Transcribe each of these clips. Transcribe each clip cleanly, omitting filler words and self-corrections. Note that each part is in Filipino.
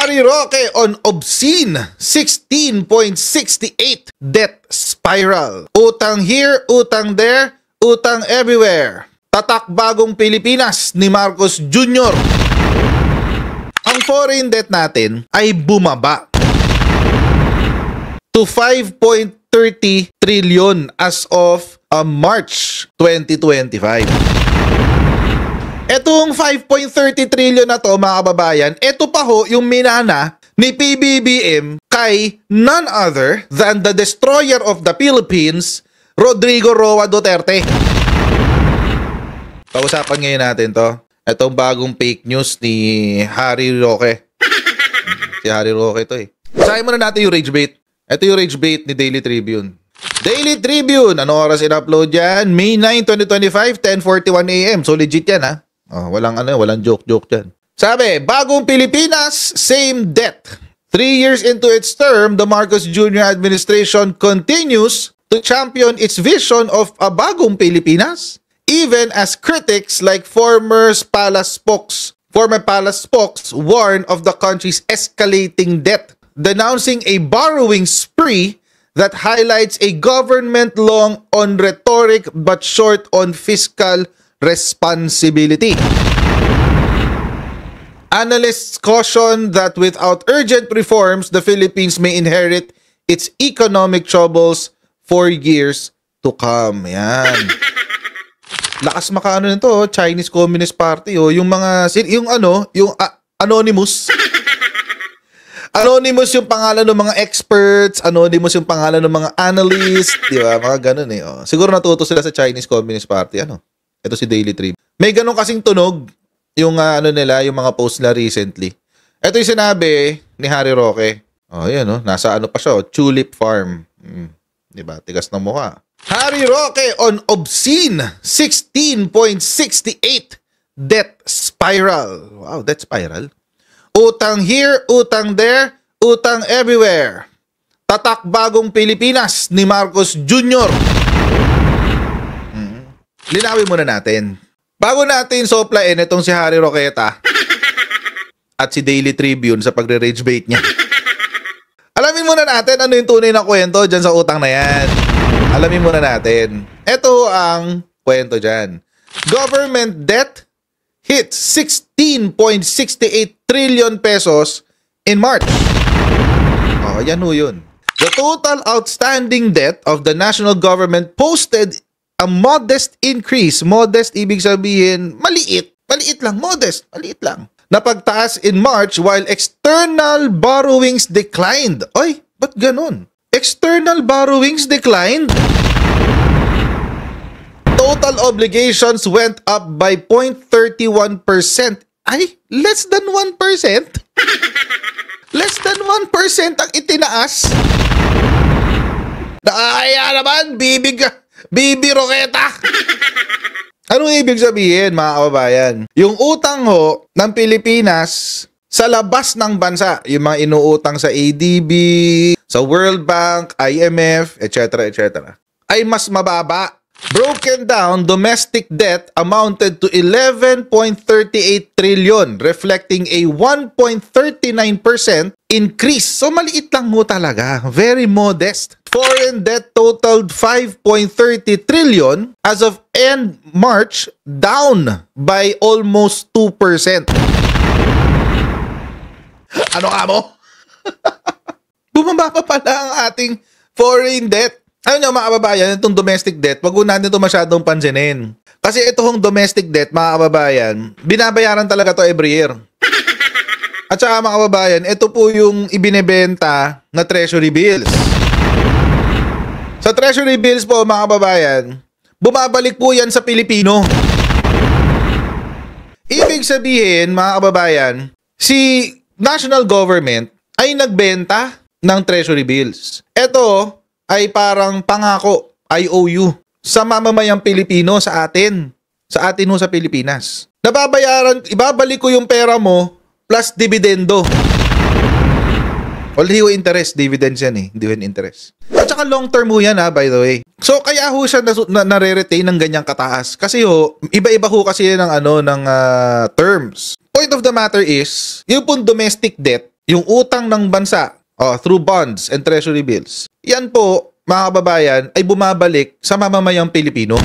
Harry Roque on obscene 16.68 debt spiral. Utang here, utang there, utang everywhere. Tatak bagong Pilipinas ni Marcos Jr. Ang foreign debt natin ay bumaba to 5.30 trillion as of March 2025. Etong 5.30 trillion na to, mga kababayan, ito pa ho yung minana ni PBBM kay none other than the destroyer of the Philippines, Rodrigo Roa Duterte. Pag-usapan ngayon natin to. Itong bagong fake news ni Harry Roque. Si Harry Roque to eh. Basahin muna natin yung rage bait. Ito yung rage bait ni Daily Tribune. Daily Tribune, ano oras in-upload yan? May 9, 2025, 10:41 AM. So legit yan ha. Oh, walang joke dyan. Sabi, bagong Pilipinas, same debt. 3 years into its term, the Marcos Jr. administration continues to champion its vision of a bagong Pilipinas, even as critics like former palace spokes warn of the country's escalating debt, denouncing a borrowing spree that highlights a government long on rhetoric but short on fiscal responsibility. Analysts caution that without urgent reforms, the Philippines may inherit its economic troubles for years to come. Yan. Lakas makaano nito, Chinese Communist Party, oh, yung mga yung Anonymous. Anonymous yung pangalan ng mga experts, anonymous yung pangalan ng mga analysts, di ba? Mga ganun eh. Oh. Siguro natuto sila sa Chinese Communist Party, ano? Ito si Daily Tribune. May ganun kasing tunog yung yung mga post nila recently. Ito yung sinabi ni Harry Roque. Oh, yan oh, nasa ano pa siya, Tulip Farm. Di ba? Tigas ng mukha. Harry Roque on obscene 16.68 debt spiral. Wow, debt spiral. Utang here, utang there, utang everywhere. Tatak bagong Pilipinas ni Marcos Jr. Linawin muna natin. Bago natin soplain itong si Harry Roqueta at si Daily Tribune sa pagre-rage bait niya. Alamin muna natin ano yung tunay na kwento dyan sa utang na yan. Alamin muna natin. Ito ang kwento dyan. Government debt hits 16.68 trillion pesos in March. Oh, yan ho yun. The total outstanding debt of the national government posted a modest increase. Modest, ibig sabihin, maliit. Maliit lang, modest. Maliit lang. Napagtaas in March while external borrowings declined. Oy, ba't ganun? External borrowings declined? Total obligations went up by 0.31%. Ay, less than 1%? Less than 1% ang itinaas? Nakakaya naman, Bibi Roqueta. Anong ibig sabihin, mga kababayan? Yung utang ho ng Pilipinas sa labas ng bansa, yung mga inuutang sa ADB, sa World Bank, IMF, etc., ay mas mababa. Broken down, domestic debt amounted to 11.38 trillion, reflecting a 1.39% increase. So maliit lang mo talaga. Very modest. Foreign debt totaled 5.30 trillion as of end March, down by almost 2%. Ano nga mo? Bumaba pa pala ang ating foreign debt. Ano nyo mga kababayan, itong domestic debt, wag natin ito masyadong pansinin. Kasi itong domestic debt, mga kababayan, binabayaran talaga to every year. At saka mga kababayan, ito po yung ibinebenta na treasury bills. Sa treasury bills po mga kababayan, bumabalik po yan sa Pilipino. Ibig sabihin mga kababayan, si national government ay nagbenta ng treasury bills. Ito ay parang pangako, IOU, sa mamamayang Pilipino sa atin. Sa atin ho sa Pilipinas. Nababayaran, ibabalik ko yung pera mo plus dividendo. Although interest, dividends yan eh, hindi yan interest. At At saka long term ho yan by the way. So kaya ho siya nare-retain ng ganyang kataas. Kasi ho, iba-iba ho kasi ng terms. Point of the matter is, yung pong domestic debt, yung utang ng bansa through bonds and treasury bills, yan po, mga kababayan, ay bumabalik sa mamamayang Pilipino.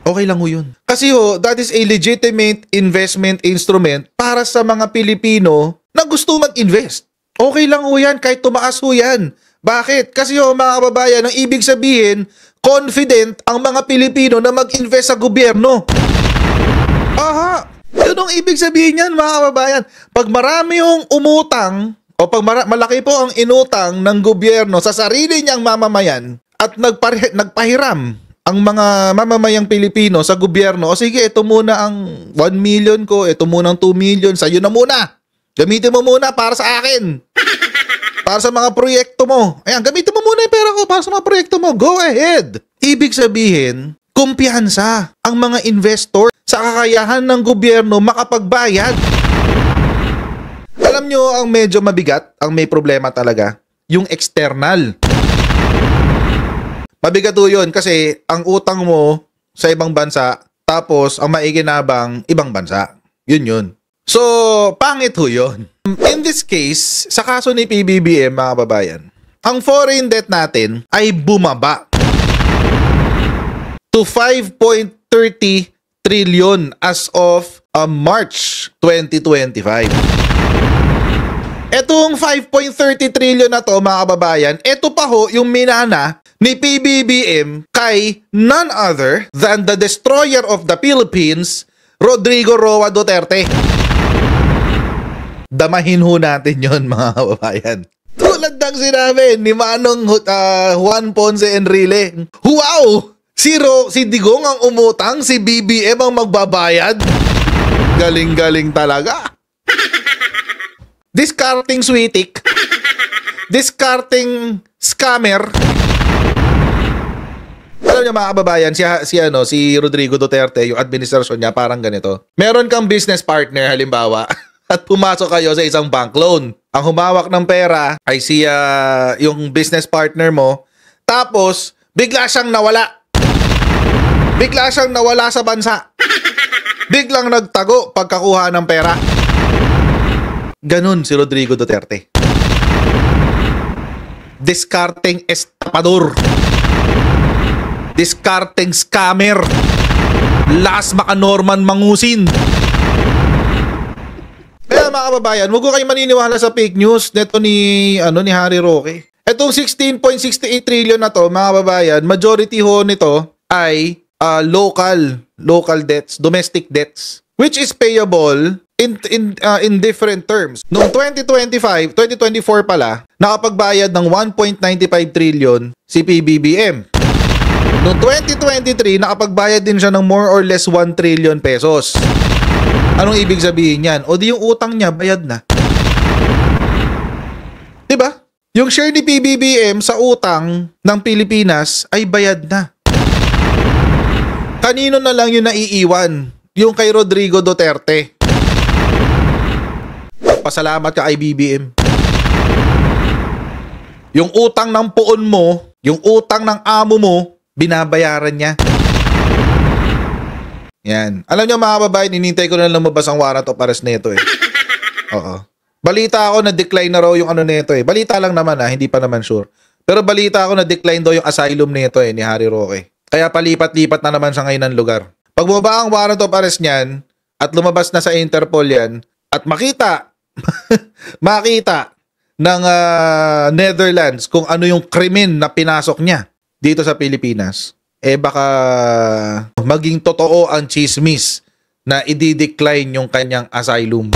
Okay lang ho yun. Kasi ho, that is a legitimate investment instrument para sa mga Pilipino na gusto mag-invest. Okay lang ho yan, kahit tumaas ho yan. Bakit? Kasi ho, mga kababayan, ang ibig sabihin, confident ang mga Pilipino na mag-invest sa gobyerno. Aha! Yun ang ibig sabihin yan, mga kababayan. Pag marami yung umutang, o pag malaki po ang inutang ng gobyerno sa sarili niyang mamamayan at nagpahiram ang mga mamamayang Pilipino sa gobyerno, o sige, ito muna ang 1 million ko, ito muna ang 2 million, sa'yo na muna. Gamitin mo muna para sa akin. Para sa mga proyekto mo. Ayan, gamitin mo muna yung pera ko para sa mga proyekto mo. Go ahead. Ibig sabihin, kumpiyansa ang mga investor sa kakayahan ng gobyerno makapagbayad. Alam nyo, ang medyo mabigat, ang may problema talaga, yung external. Mabigat po yun kasi ang utang mo sa ibang bansa, tapos ang maikinabang ibang bansa. Yun. So, pangit ho yun. In this case, sa kaso ni PBBM, mga kababayan, ang foreign debt natin ay bumaba to 5.30 trillion as of March 2025. Etong 5.30 trillion na to, mga kababayan, ito pa ho yung minana ni PBBM kay none other than the destroyer of the Philippines, Rodrigo Roa Duterte. Damahin ho natin yon, mga kababayan. Tulad ng sinabi ni Manong Juan Ponce Enrile, wow! Si Digong ang umutang, si BBM ang magbabayad. Galing-galing talaga. Discarding sweetik. Discarding scammer. Alam niyo, mga kababayan, si Rodrigo Duterte, yung administrasyon niya parang ganito. Meron kang business partner halimbawa at pumasok kayo sa isang bank loan. Ang humawak ng pera ay yung business partner mo. Tapos bigla siyang nawala. Bigla siyang nawala sa bansa. Biglang nagtago pagkakuha ng pera. Ganun si Rodrigo Duterte. Discarding estapador. Discarding scammer. Last maka-Norman Mangusin. Kaya mga kababayan, huwag ko kayo maniniwala sa fake news neto ni Harry Roque. Etong 16.68 trillion na to, mga kababayan, majority ho nito ay local debts, domestic debts, which is payable in different terms. Noong 2024 pala, nakapagbayad ng 1.95 trillion si PBBM. Noong 2023, nakapagbayad din siya ng more or less 1 trillion pesos. Anong ibig sabihin yan? O di yung utang niya, bayad na. Diba? Yung share ni PBBM sa utang ng Pilipinas ay bayad na. Kanino na lang yung naiiwan? Yung kay Rodrigo Duterte. Pasalamat ka kay BBM. Yung utang ng puon mo, yung utang ng amo mo, binabayaran niya. Yan. Alam niyo, mga kababayan, inintay ko na lumabas ang warrant of arrest nito eh. Oo. Balita ako na decline na raw yung nito eh. Balita lang naman hindi pa naman sure. Pero balita ako na decline daw yung asylum nito ni Harry Roque. Kaya palipat-lipat na naman siya ngayon ng lugar. Pag bumaba ang warrant of arrest niyan at lumabas na sa Interpol yan at makita ng Netherlands kung ano yung krimen na pinasok niya dito sa Pilipinas, baka maging totoo ang chismis na i-decline yung kanyang asylum.